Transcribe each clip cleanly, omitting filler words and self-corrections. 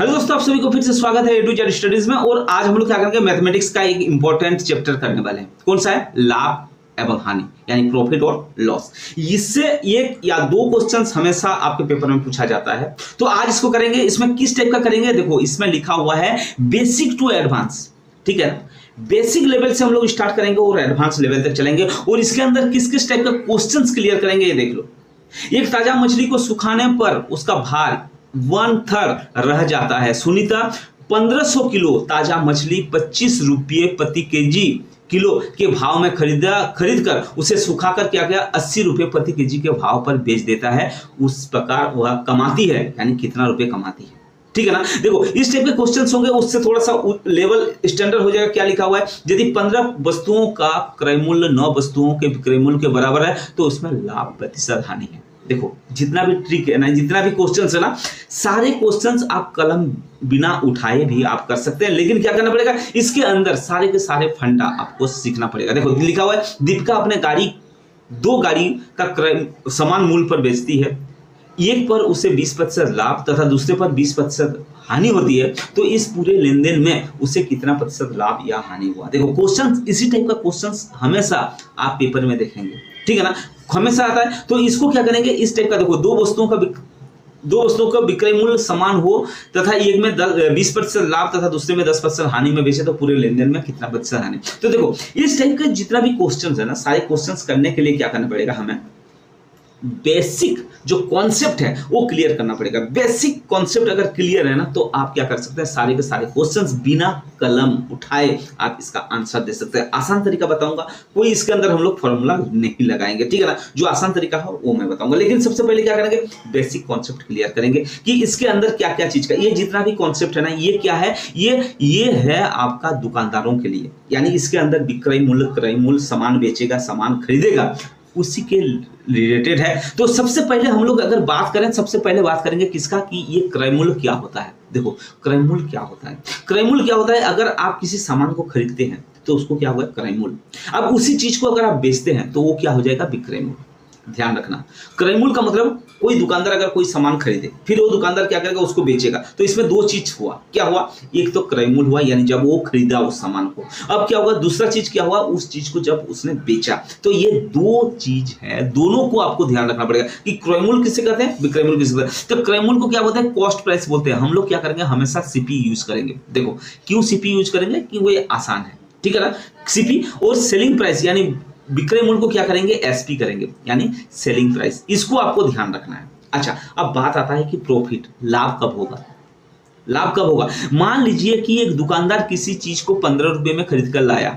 Hello दोस्तों, आप सभी को फिर से स्वागत है ए टू जेड स्टडीज में। और आज हम लोग क्या करेंगे, मैथमेटिक्स का एक इंपॉर्टेंट चैप्टर करने वाले हैं। कौन सा है? लाभ एवं हानि, यानी प्रॉफिट और लॉस। इससे एक या दो क्वेश्चंस हमेशा आपके पेपर में पूछा जाता है, तो आज इसको करेंगे। इसमें किस टाइप का करेंगे, देखो इसमें लिखा हुआ है बेसिक टू एडवांस, ठीक है। बेसिक लेवल से हम लोग स्टार्ट करेंगे और एडवांस लेवल तक चलेंगे, और इसके अंदर किस किस टाइप का क्वेश्चंस क्लियर करेंगे ये देख लो। एक ताजा मछली को सुखाने पर उसका भार 1/3 रह जाता है। सुनीता 1500 किलो ताजा मछली 25 रुपये प्रति केजी किलो के भाव में खरीद कर उसे सुखाकर क्या गया 80 रुपये प्रति केजी के भाव पर बेच देता है। उस प्रकार वह कमाती है, यानी कितना रुपए कमाती है, ठीक है ना। देखो इस टाइप के क्वेश्चंस होंगे, उससे थोड़ा सा लेवल स्टैंडर्ड हो जाएगा। क्या लिखा हुआ है, यदि 15 वस्तुओं का क्रय मूल्य 9 वस्तुओं के क्रय मूल्य के बराबर है तो उसमें लाभ प्रतिशत हानि है। देखो जितना भी ट्रिक है ना, जितना भी क्वेश्चंस है ना, सारे क्वेश्चंस आप कलम बिना उठाए भी आप कर सकते हैं, लेकिन क्या करना पड़ेगा, इसके अंदर सारे के सारे फंडा आपको सीखना पड़ेगा। देखो लिखा हुआ है, दीपिका अपने दो गाड़ी का क्रय समान मूल्य पर बेचती है। एक पर उसे 20% लाभ तथा दूसरे पर 20% हानि होती है, तो इस पूरे लेन देन में उसे कितना प्रतिशत लाभ या हानि हुआ। देखो क्वेश्चन इसी टाइप का क्वेश्चन हमेशा आप पेपर में देखेंगे, ठीक है ना, हमेशा आता है। तो इसको क्या करेंगे, इस टाइप का देखो, दो वस्तुओं का विक्रय मूल्य समान हो तथा एक में 20% लाभ तथा दूसरे में 10% हानि में बेचे, तो पूरे लेन देन में कितना प्रतिशत हानि। तो देखो इस टाइप का जितना भी क्वेश्चन है ना, सारे क्वेश्चन करने के लिए क्या करना पड़ेगा, हमें बेसिक जो कॉन्सेप्ट है वो क्लियर करना पड़ेगा। बेसिक कॉन्सेप्ट अगर क्लियर है ना, तो आप क्या कर सकते हैं, सारे के सारे क्वेश्चंस बिना कलम उठाए आप इसका आंसर दे सकते हैं। आसान तरीका बताऊंगा, कोई इसके अंदर हम लोग फॉर्मूला नहीं लगाएंगे, ठीक है ना। जो आसान तरीका है वो मैं बताऊंगा, लेकिन सबसे पहले क्या करेंगे, बेसिक कॉन्सेप्ट क्लियर करेंगे कि इसके अंदर क्या क्या चीज का, ये जितना भी कॉन्सेप्ट है ना, ये क्या है, ये है आपका दुकानदारों के लिए, यानी इसके अंदर विक्रय मूल्य क्रय मूल्य, सामान बेचेगा सामान खरीदेगा, उसी के रिलेटेड है। तो सबसे पहले हम लोग अगर बात करें, सबसे पहले बात करेंगे किसका, कि ये क्रय मूल्य क्या होता है। देखो क्रय मूल्य क्या होता है, क्रय मूल्य क्या होता है, अगर आप किसी सामान को खरीदते हैं तो उसको क्या होगा, क्रय मूल्य। अब उसी चीज को अगर आप बेचते हैं तो वो क्या हो जाएगा, विक्रय मूल्य। ध्यान रखना, क्रय मूल्य का मतलब कोई दुकानदार अगर कोई सामान खरीदे, फिर वो दुकानदार क्या करेगा, उसको बेचेगा, तो इसमें दो चीज हुआ। क्या हुआ, एक तो क्रय मूल्य हुआ, यानी जब वो खरीदा उस सामान को। अब क्या हुआ, दूसरा चीज क्या हुआ, उस चीज को जब उसने बेचा। तो ये दो चीज है, दोनों को आपको ध्यान रखना पड़ेगा कि क्रय मूल्य किसे कहते हैं, विक्रय मूल्य किसे कहते हैं। तो क्रय मूल्य को क्या बोलते हैं, कॉस्ट प्राइस बोलते हैं। हम लोग क्या करेंगे, हमेशा सीपी यूज करेंगे। देखो क्यों सीपी यूज करेंगे, कि वो आसान है, ठीक है ना, सीपी। और सेलिंग प्राइस यानी विक्रय मूल्य को क्या करेंगे, एसपी करेंगे, यानी सेलिंग प्राइस। इसको आपको ध्यान रखना है। अच्छा, अब बात आता है कि प्रॉफिट, लाभ कब होगा। लाभ कब होगा, मान लीजिए कि एक दुकानदार किसी चीज को 15 रुपए में खरीद कर लाया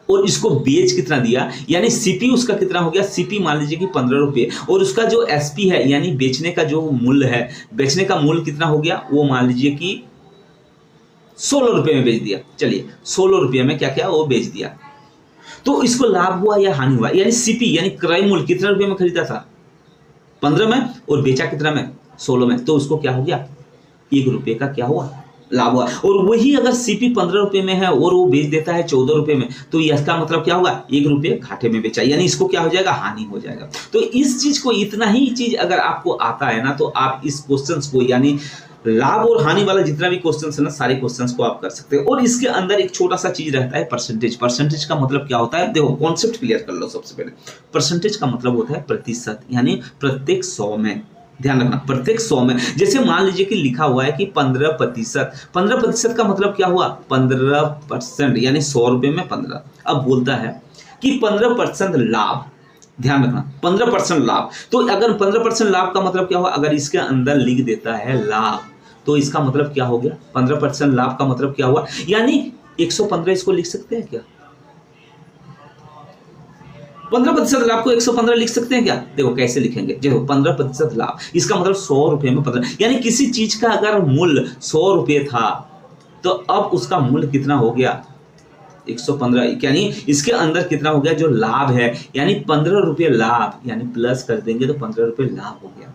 और इसको बेच कितना दिया, यानी सीपी उसका कितना हो गया, सीपी मान लीजिए कि 15 रुपये, और उसका जो एसपी है यानी बेचने का जो मूल्य है, बेचने का मूल्य कितना हो गया, वो मान लीजिए कि 16 रुपये में बेच दिया। चलिए 16 रुपये में क्या क्या वो बेच दिया, तो इसको लाभ हुआ या हानि हुआ, यानी सीपी यानी क्रय मूल्य कितने रुपए में खरीदा था, 15 में, और बेचा कितना में, 16 में, तो उसको क्या हो गया, 1 रुपये का क्या हुआ, लाभ हुआ। और वही अगर सीपी 15 रुपये में है और वो बेच देता है 14 रुपये में, तो इसका मतलब क्या होगा, 1 रुपये घाटे में बेचा, यानी इसको क्या हो जाएगा, हानि हो जाएगा। तो इस चीज को, इतना ही चीज अगर आपको आता है ना, तो आप इस क्वेश्चंस को, यानी लाभ और हानि वाला जितना भी क्वेश्चंस है ना, सारे क्वेश्चंस को आप कर सकते हैं। और इसके अंदर एक छोटा सा चीज रहता है, परसेंटेज। परसेंटेज का मतलब क्या होता है, देखो कॉन्सेप्ट क्लियर कर लो सबसे पहले। परसेंटेज का मतलब होता है प्रतिशत, यानी प्रत्येक 100 में। ध्यान रखना, प्रत्येक 100 में। जैसे मान लीजिए कि लिखा हुआ है कि 15%, 15% का मतलब क्या हुआ, 15%, यानी 100 रुपये में 15। अब बोलता है कि 15% लाभ, ध्यान रखना 15% लाभ। तो अगर 15% लाभ का मतलब क्या हुआ, अगर इसके अंदर लिख देता है लाभ, तो इसका मतलब क्या हो गया, 15% लाभ का मतलब क्या हुआ, यानी 115 इसको लिख सकते हैं क्या, 15% लाभ को 115 लिख सकते हैं क्या। देखो कैसे लिखेंगे, देखो 15% लाभ, इसका मतलब 100 रुपये में 15, यानी किसी चीज का अगर मूल्य 100 रुपये था, तो अब उसका मूल्य कितना हो गया, 115, यानी इसके अंदर कितना हो गया, जो लाभ है, यानी 15 रुपये लाभ, यानी प्लस कर देंगे तो 15 रुपये लाभ हो गया,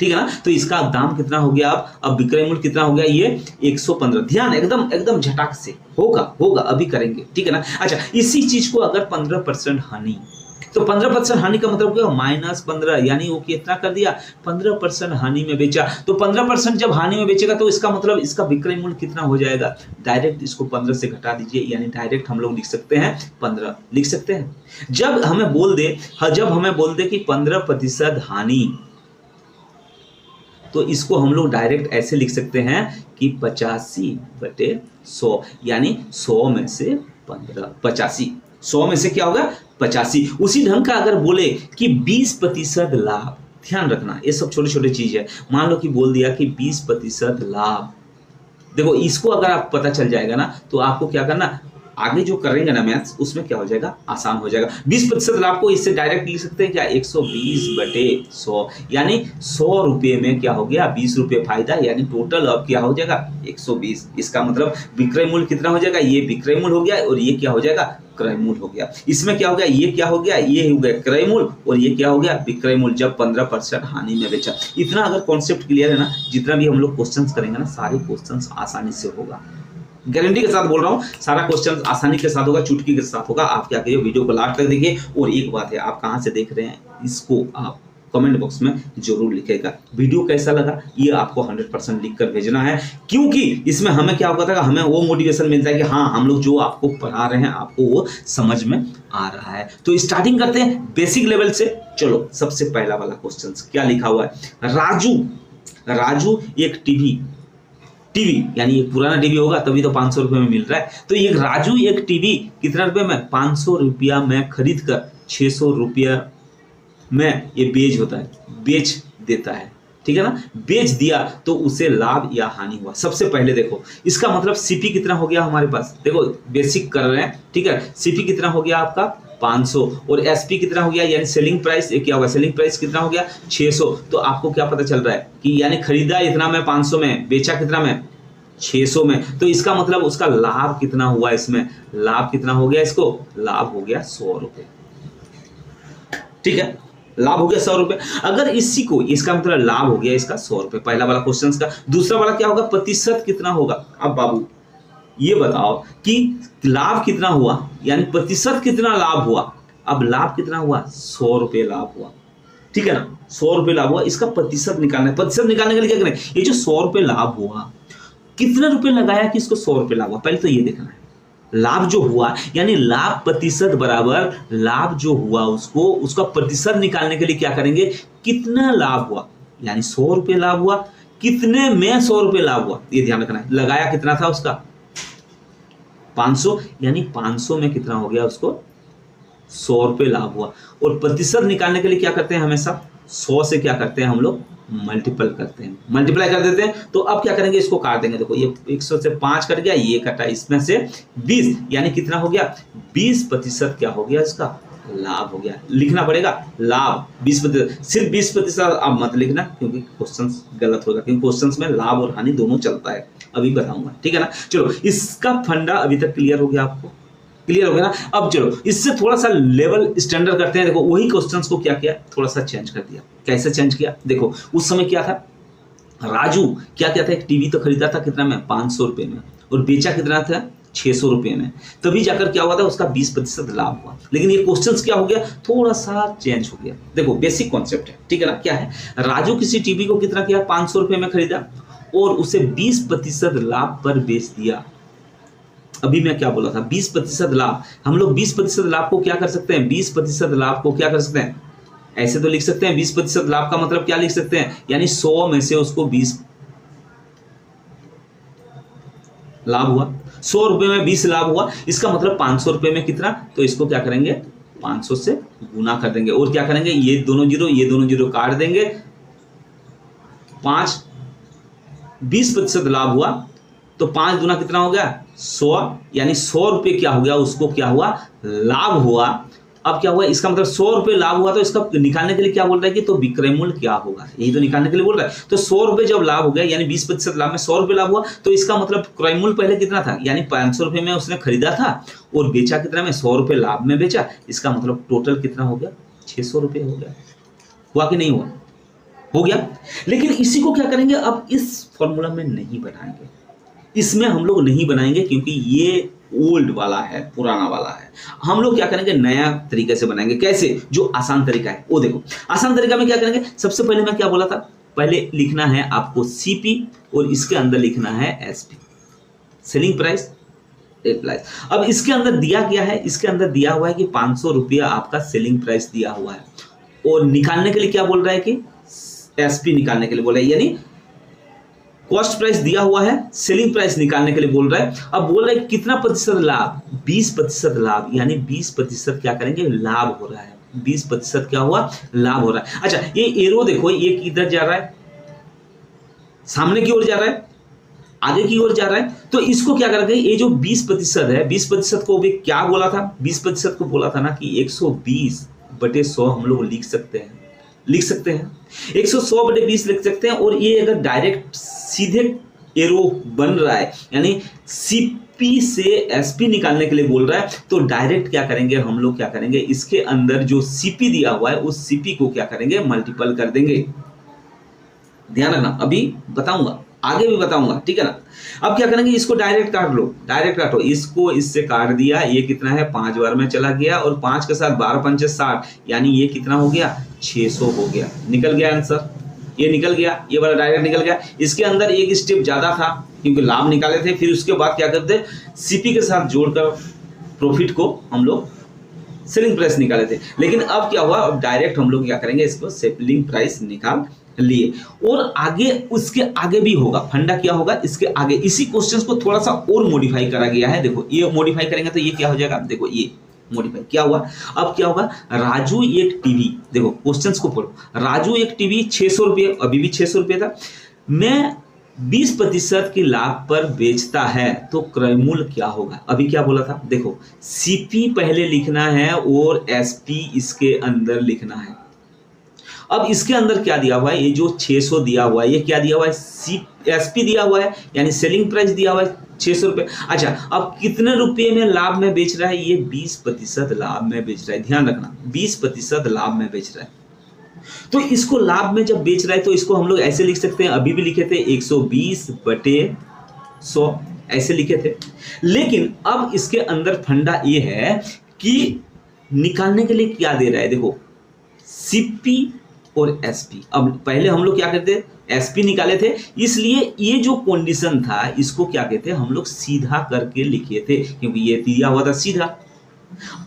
ठीक है ना। तो इसका दाम कितना हो गया, अब विक्रय मूल्य कितना हो गया, ये 115। ध्यान, एकदम झटाक से होगा, अभी करेंगे, ठीक है ना। अच्छा, इसी चीज को अगर 15% हानि, तो 15% हानि का मतलब क्या, -15, यानी वो कितना कर दिया, 15% हानि में बेचा। तो 15% जब हानि में बेचेगा तो इसका मतलब इसका विक्रय मूल्य कितना हो जाएगा, डायरेक्ट इसको 15 से घटा दीजिए, यानी डायरेक्ट हम लोग लिख सकते हैं 15 लिख सकते हैं। जब हमें बोल दे कि 15% हानि, तो इसको हम लोग डायरेक्ट ऐसे लिख सकते हैं कि 85/100, यानी 100 में से 15, 85, 100 में से क्या होगा 85। उसी ढंग का अगर बोले कि 20% लाभ, ध्यान रखना ये सब छोटे छोटे चीज है। मान लो कि बोल दिया कि 20% लाभ, देखो इसको अगर आप पता चल जाएगा ना तो आपको क्या करना, आगे जो करेंगे ना मैथ्स उसमें क्या हो जाएगा, आसान हो जाएगा। 20% लाभ को इससे डायरेक्ट लिख सकते हैं क्या, 120/100, यानी 100 रुपये में क्या हो गया, 20 रुपये फायदा, यानी टोटल अब क्या हो जाएगा 120। इसका मतलब विक्रय मूल्य कितना हो जाएगा, ये विक्रय मूल्य हो गया और ये क्या हो जाएगा, क्रय मूल्य हो गया। इसमें क्या हो गया, ये क्या हो गया, ये हो गया क्रय मूल्य और ये क्या हो गया, विक्रय मूल्य, जब 15% हानि में बेचा। इतना अगर कॉन्सेप्ट क्लियर है ना, जितना भी हम लोग क्वेश्चंस करेंगे ना, सारे क्वेश्चंस आसानी से होगा, गारंटी के साथ बोल रहा हूँ। सारा क्वेश्चन आसानी के साथ होगा, चुटकी के साथ होगा। आप क्या करिए, वीडियो को लास्ट तक देखिए। और एक बात है, आप कहाँ से देख रहे हैं इसको आप कमेंट बॉक्स में जरूर लिखेगा। वीडियो कैसा लगा ये आपको 100% लिख कर भेजना है, क्योंकि इसमें हमें क्या होता है, हमें वो मोटिवेशन मिलता है कि हाँ हम लोग जो आपको पढ़ा रहे हैं आपको वो समझ में आ रहा है। तो स्टार्टिंग करते हैं बेसिक लेवल से। चलो सबसे पहला वाला क्वेश्चन क्या लिखा हुआ है, राजू एक टीवी यानी एक पुराना टीवी होगा तभी तो 500 रुपए में मिल रहा है। तो ये राजू एक टीवी कितना रुपए में, 500 रुपया में खरीद कर 600 रुपया में ये बेच देता है, ठीक है ना। बेच दिया तो उसे लाभ या हानि हुआ। सबसे पहले देखो इसका मतलब सीपी कितना हो गया हमारे पास, देखो बेसिक कर रहे हैं, ठीक है। सीपी कितना हो गया आपका 500 और एसपी कितना हो गया, यानी सेलिंग प्राइस क्या होगा, सेलिंग प्राइस कितना हो गया 600। तो आपको क्या पता चल रहा है कि यानी खरीदा इतना में 500 में, बेचा कितना में 600 में। तो इसका मतलब उसका लाभ कितना हुआ, इसमें लाभ कितना हो गया, इसको लाभ हो गया 100 रुपए, ठीक है। लाभ हो गया 100 रुपए। अगर इसी को, इसका मतलब लाभ हो गया इसका 100 रुपए, पहला वाला क्वेश्चन का। दूसरा वाला क्या होगा, प्रतिशत कितना होगा। अब बाबू ये बताओ कि लाभ कितना हुआ, यानी प्रतिशत कितना लाभ हुआ। अब लाभ कितना हुआ, 100 रुपए लाभ हुआ, ठीक है ना। 100 रुपए लाभ हुआ, इसका प्रतिशत निकालना है। प्रतिशत निकालने के लिए क्या करें, ये जो 100 रुपए लाभ हुआ, कितने रुपए लगाया कि इसको 100 रुपए लाभ हुआ, पहले तो ये देखना है। लाभ जो हुआ यानी लाभ प्रतिशत बराबर लाभ जो हुआ उसका प्रतिशत निकालने के लिए क्या करेंगे, कितना लाभ हुआ, यानी 100 रुपए लाभ हुआ, कितने में 100 रुपए लाभ हुआ, ये ध्यान रखना है। लगाया कितना था उसका 500, यानी 500 में कितना हो गया उसको 100 रुपए लाभ हुआ। और प्रतिशत निकालने के लिए क्या करते हैं, हमेशा 100 से क्या करते हैं हम लोग मल्टीपल करते हैं, मल्टीप्लाई कर देते हैं। तो अब क्या करेंगे, इसको काट देंगे। देखो ये 100 से 5 कट गया, ये कटा, इसमें से 20, यानी कितना हो गया 20% क्या हो गया, इसका लाभ हो गया। लिखना पड़ेगा लाभ 20%, सिर्फ 20% अब मत लिखना क्योंकि क्वेश्चन गलत होगा, क्योंकि क्वेश्चन में लाभ और हानि दोनों चलता है, अभी बताऊंगा, ठीक है ना। चलो इसका फंडा अभी तक क्लियर हो गया, आपको क्लियर हो गया ना। अब चलो इससे थोड़ा सा लेवल स्टैंडर्ड करते हैं। देखो वही क्वेश्चंस को क्या किया, थोड़ा सा चेंज कर दिया। कैसे चेंज किया, देखो उस समय क्या था, राजू क्या था, एक टीवी तो खरीदा था कितना में 500 रुपए में, और बेचा कितना था 600 रुपए में। तभी जाकर क्या हुआ था, उसका 20% लाभ हुआ। लेकिन ये क्वेश्चंस क्या हो गया, थोड़ा सा चेंज हो गया। देखो बेसिक कॉन्सेप्ट है, ठीक है ना। क्या है, राजू किसी टीवी को कितना किया 500 रुपए में खरीदा और उसे 20% लाभ पर बेच दिया। अभी मैं क्या बोला था, 20% लाभ। हम लोग 20% लाभ को क्या कर सकते हैं, 20% लाभ को क्या कर सकते हैं, ऐसे तो लिख सकते हैं। 20% लाभ का मतलब क्या लिख सकते हैं, यानी 100 में से उसको 20 लाभ हुआ, 100 रुपए में 20 लाभ हुआ। इसका मतलब 500 रुपए में कितना, तो इसको क्या करेंगे 500 से गुना कर देंगे और क्या करेंगे, ये दोनों जीरो काट देंगे। 20% लाभ हुआ तो 5 गुना कितना हो गया 100, यानी 100 रुपए क्या हो गया, उसको क्या हुआ लाभ हुआ। अब क्या हुआ, इसका मतलब 100 रुपए लाभ हुआ, तो इसका निकालने के लिए क्या बोल रहा है कि तो विक्रय मूल्य क्या होगा, यही तो निकालने के लिए बोल रहा है। तो 100 रुपए जब लाभ हो गया, यानी 20% लाभ में 100 रुपए लाभ हुआ, तो इसका मतलब क्रय मूल्य पहले कितना था, यानी 500 रुपए में उसने खरीदा था और बेचा कितना में 100 रुपए लाभ में बेचा। इसका मतलब टोटल कितना हो गया 600 रुपए हो गया। हुआ कि नहीं हुआ, हो गया। लेकिन इसी को क्या करेंगे, अब इस फॉर्मूला में नहीं बनाएंगे, इसमें हम लोग नहीं बनाएंगे क्योंकि ये ओल्ड वाला है, पुराना वाला है। हम लोग क्या करेंगे, नया तरीके से बनाएंगे। कैसे? जो आसान तरीका है वो देखो। आसान तरीका में क्या करेंगे, सबसे पहले मैं क्या बोला था, पहले लिखना है आपको सीपी और इसके अंदर लिखना है एसपी, सेलिंग प्राइस प्राइस। अब इसके अंदर दिया क्या है, इसके अंदर दिया हुआ है कि 500 रुपया आपका सेलिंग प्राइस दिया हुआ है, और निकालने के लिए क्या बोल रहा है कि एसपी निकालने के लिए बोल रहा है, यानी कॉस्ट प्राइस दिया हुआ है, सेलिंग प्राइस निकालने के लिए बोल रहा है। अब बोल रहा है कितना प्रतिशत लाभ, 20% लाभ, यानी 20% क्या करेंगे, लाभ हो रहा है। 20% क्या हुआ, लाभ हो रहा है। अच्छा, ये एरो देखो, ये किधर जा रहा है, सामने की ओर जा रहा है, आगे की ओर जा रहा है। तो इसको क्या करेंगे, ये जो 20% है, 20% को भी क्या बोला था, 20% को बोला था ना कि 120/100 हम लोग लिख सकते हैं, 100/20 लिख सकते हैं। और ये अगर डायरेक्ट सीधे एरो बन रहा है, यानी सीपी से एसपी निकालने के लिए बोल रहा है, तो डायरेक्ट क्या करेंगे हम लोग, क्या करेंगे, इसके अंदर जो सीपी दिया हुआ है उस सीपी को क्या करेंगे, मल्टीपल कर देंगे। ध्यान रखना, अभी बताऊंगा, आगे भी बताऊंगा, ठीक है ना। अब क्या करेंगे, इसको डायरेक्ट काट लो, डायरेक्ट काटो, इसको इससे काट दिया, ये कितना है, 5 बार में चला गया, और 5 के साथ 12 पंचे 60, यानी ये कितना हो गया, 600 हो गया, निकल गया आंसर, ये निकल गया, ये वाला डायरेक्ट निकल गया। इसके अंदर एक स्टेप ज्यादा था क्योंकि लाभ निकाले थे, फिर उसके बाद क्या करते, सीपी के साथ जोड़कर प्रॉफिट को हम लोग सेलिंग प्राइस निकाले थे। लेकिन अब क्या हुआ, अब डायरेक्ट हम लोग क्या करेंगे, इसको सेलिंग प्राइस निकाल लिए। और आगे, उसके आगे भी होगा, फंडा क्या होगा, इसके आगे इसी क्वेश्चंस को थोड़ा सा और मॉडिफाई करा गया है। देखो, ये मॉडिफाई करेंगे तो ये क्या हो जाएगा, देखो ये मॉडिफाई क्या हुआ। अब क्या होगा, राजू एक टीवी, देखो क्वेश्चंस को पढ़ो, राजू एक टीवी 600 रुपये, अभी भी 600 रुपये था, मैं 20% की लाभ पर बेचता है तो क्रय मूल्य क्या होगा। अभी क्या बोला था, देखो सीपी पहले लिखना है और एसपी इसके अंदर लिखना है। अब इसके अंदर क्या दिया हुआ है, ये जो 600 दिया हुआ है, ये क्या दिया हुआ है, एसपी दिया हुआ है, यानी सेलिंग प्राइस दिया हुआ है 600 रुपये। अच्छा, अब कितने रुपये में लाभ में बेच रहा है, ये 20% लाभ में बेच रहा है। ध्यान रखना, 20% लाभ में बेच रहा है। तो इसको लाभ में जब बेच रहा है तो इसको हम लोग ऐसे लिख सकते हैं, अभी भी लिखे थे 120/100 ऐसे लिखे थे। लेकिन अब इसके अंदर फंडा ये है कि निकालने के लिए क्या दे रहा है, देखो सीपी और एसपी। अब पहले हम लोग क्या करते, एसपी निकाले थे, इसलिए ये जो कंडीशन था इसको क्या कहते हैं, हम लोग सीधा करके लिखे थे क्योंकि ये दिया हुआ था सीधा।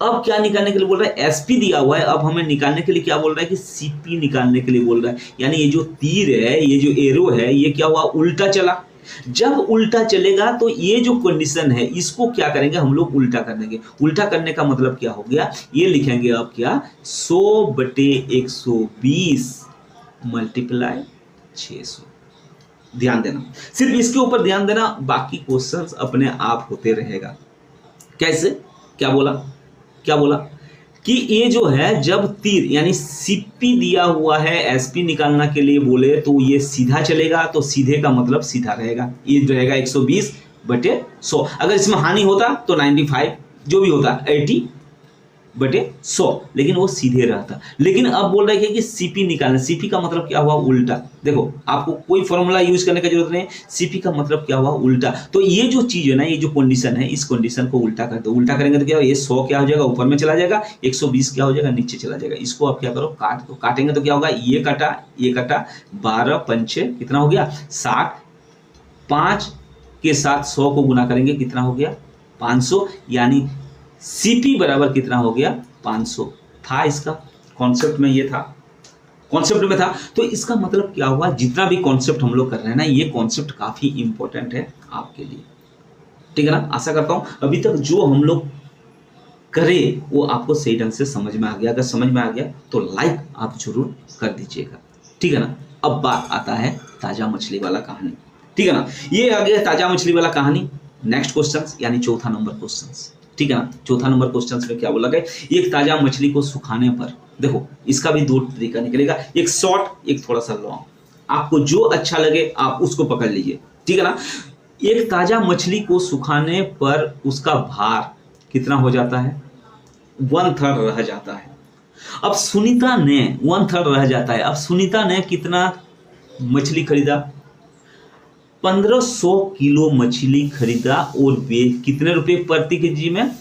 अब क्या निकालने के लिए बोल रहा है, एसपी दिया हुआ है, अब हमें निकालने के लिए क्या बोल रहा है कि सीपी निकालने के लिए बोल रहा है। यानी ये जो तीर है, ये जो एरो है, ये क्या हुआ, उल्टा चला। जब उल्टा चलेगा तो ये जो कंडीशन है इसको क्या करेंगे हम लोग, उल्टा कर देंगे। उल्टा करने का मतलब क्या हो गया, ये लिखेंगे अब क्या, 100/120 मल्टीप्लाई 600। ध्यान देना, सिर्फ इसके ऊपर ध्यान देना, बाकी क्वेश्चंस अपने आप होते रहेगा। कैसे, क्या बोला कि ये जो है, जब तीर यानी सीपी दिया हुआ है, एसपी निकालना के लिए बोले तो ये सीधा चलेगा, तो सीधे का मतलब सीधा रहेगा, ये रहेगा 120/100। अगर इसमें हानि होता तो 95, जो भी होता 80/100, लेकिन वो सीधे रहता। लेकिन अब बोल रहे हैं कि सीपी निकालना, सीपी का मतलब क्या हुआ, उल्टा। देखो आपको कोई फॉर्मूला यूज करने की जरूरत नहीं, सीपी का मतलब क्या हुआ, उल्टा। तो ये जो चीज है ना, ये जो कंडीशन है, इस कंडीशन को उल्टा कर दो। उल्टा करेंगे तो क्या, ये 100 क्या हो जाएगा, ऊपर में चला जाएगा, 120 क्या हो जाएगा, नीचे चला जाएगा। इसको आप क्या करो, काट दो। काटेंगे तो क्या होगा, ये कटा, 12 पंचे कितना हो गया, 60, 5 के साथ 100 को गुना करेंगे, कितना हो गया, 500। यानी सीपी बराबर कितना हो गया, 500 था। इसका कॉन्सेप्ट में ये था, कॉन्सेप्ट में था। तो इसका मतलब क्या हुआ, जितना भी कॉन्सेप्ट हम लोग कर रहे हैं ना, ये कॉन्सेप्ट काफी इंपॉर्टेंट है आपके लिए, ठीक है ना। आशा करता हूं अभी तक जो हम लोग करे वो आपको सही ढंग से समझ में आ गया। अगर समझ में आ गया तो लाइक आप जरूर कर दीजिएगा, ठीक है ना। अब बात आता है ताजा मछली वाला कहानी, ठीक है ना। ये आ गया ताजा मछली वाला कहानी। नेक्स्ट क्वेश्चन यानी चौथा नंबर क्वेश्चन, ठीक है ना। चौथा नंबर क्वेश्चन में क्या बोला गया, एक ताजा मछली को सुखाने पर, देखो इसका भी 2 तरीका निकलेगा, एक शॉर्ट एक थोड़ा सा लॉन्ग। आपको जो अच्छा लगे आप उसको पकड़ लीजिए, ठीक है ना। एक ताजा मछली को सुखाने पर उसका भार कितना हो जाता है, 1/3 रह जाता है। अब सुनीता ने 1/3 रह जाता है। अब सुनीता ने कितना मछली खरीदा, 1500 किलो मछली खरीदा और वे कितने रुपए प्रति केजी में?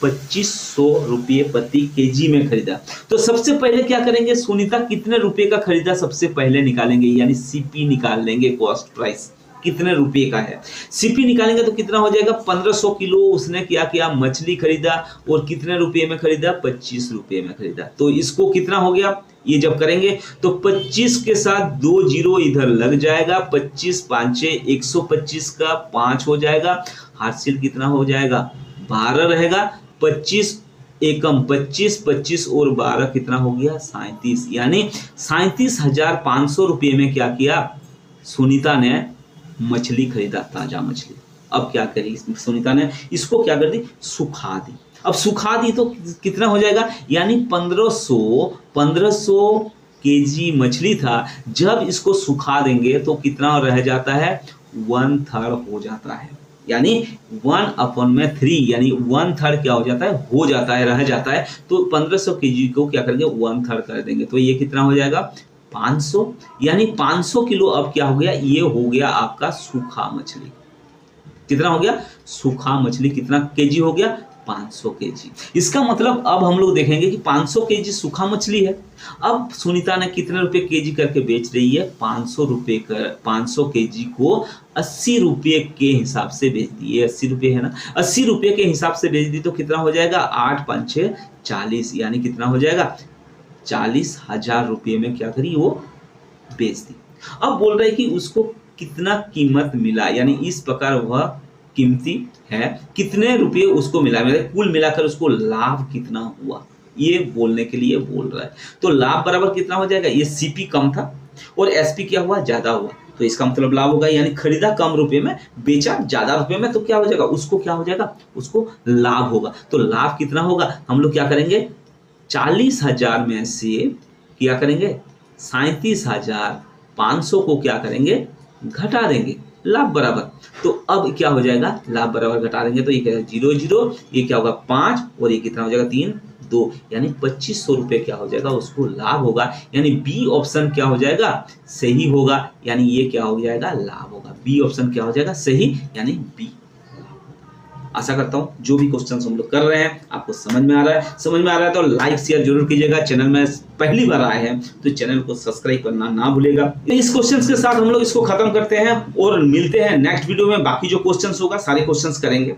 2500 रुपये प्रति केजी में खरीदा। तो सबसे पहले क्या करेंगे, सुनीता कितने रुपए का खरीदा सबसे पहले निकालेंगे, यानी सीपी निकाल लेंगे, कॉस्ट प्राइस कितने रुपए का है। सीपी निकालेंगे तो कितना हो जाएगा, 1500 किलो उसने क्या किया, मछली खरीदा और कितने रुपए में खरीदा, 25 रुपये में खरीदा। तो इसको कितना हो गया, ये जब करेंगे तो 25 के साथ 2 जीरो इधर लग जाएगा, 25 5 125 का 5 हो जाएगा, हासिल कितना हो जाएगा, 12 रहेगा, 25 एकम 25, 25 और 12 कितना हो गया, 37, यानी 37,500 रुपये में क्या किया, सुनीता ने मछली खरीदा, ताजा मछली। अब क्या करी सुनीता ने, इसको क्या कर दी, सुखा दी। अब सुखा दी तो कितना हो जाएगा, यानी 1500 केजी मछली था, जब इसको सुखा देंगे तो कितना रह जाता है, 1/3 हो जाता है, यानी 1/3, यानी 1/3 क्या हो जाता है, रह जाता है। तो 1500 केजी को क्या करेंगे, 1/3 कर देंगे, तो ये कितना हो जाएगा, 500, यानी 500 किलो अब क्या हो गया, ये हो गया आपका सूखा मछली। कितना हो गया, सूखा मछली कितना केजी हो गया, 500 केजी। इसका मतलब अब हम लोग देखेंगे कि 500 केजी सूखा मछली है। अब सुनीता ने कितने रुपए केजी करके बेच रही है, 500 रुपए कर, 500 केजी को 80 रुपये के हिसाब से बेच दी है, 80 रुपये है ना, 80 रुपये के हिसाब से बेच दी तो कितना हो जाएगा, 8 5 40, यानी कितना हो जाएगा, 40,000 रुपये में क्या करी, वो बेच दी। अब बोल रहे कि उसको कितना कीमत मिला, यानी इस प्रकार वह कीमती है, कितने रुपए उसको मिला, मतलब कुल मिलाकर उसको लाभ कितना हुआ, ये बोलने के लिए बोल रहा है। तो लाभ बराबर कितना हो जाएगा, ये सीपी कम था और एसपी क्या हुआ, ज्यादा हुआ, तो इसका मतलब लाभ होगा, यानी खरीदा कम रुपए में, बेचा ज्यादा रुपए में, तो क्या हो जाएगा, उसको क्या हो जाएगा, उसको लाभ होगा। तो लाभ कितना होगा, हम लोग क्या करेंगे, 40,000 में से क्या करेंगे, 37,500 को क्या करेंगे, घटा देंगे, लाभ बराबर। तो अब क्या हो जाएगा, लाभ बराबर घटा देंगे तो ये क्या है, 0 0, ये क्या होगा 5 और ये कितना हो जाएगा 3 2, यानी 2500 रुपये क्या हो जाएगा, उसको लाभ होगा, यानी बी ऑप्शन क्या हो जाएगा, सही होगा, यानी ये क्या हो जाएगा, लाभ होगा। बी ऑप्शन क्या हो जाएगा, सही, यानी बी। आशा करता हूं जो भी क्वेश्चंस हम लोग कर रहे हैं आपको समझ में आ रहा है तो लाइक शेयर जरूर कीजिएगा। चैनल में पहली बार आए हैं तो चैनल को सब्सक्राइब करना ना भूलेगा। इस क्वेश्चंस के साथ हम लोग इसको खत्म करते हैं और मिलते हैं नेक्स्ट वीडियो में। बाकी जो क्वेश्चंस होगा सारे क्वेश्चंस करेंगे।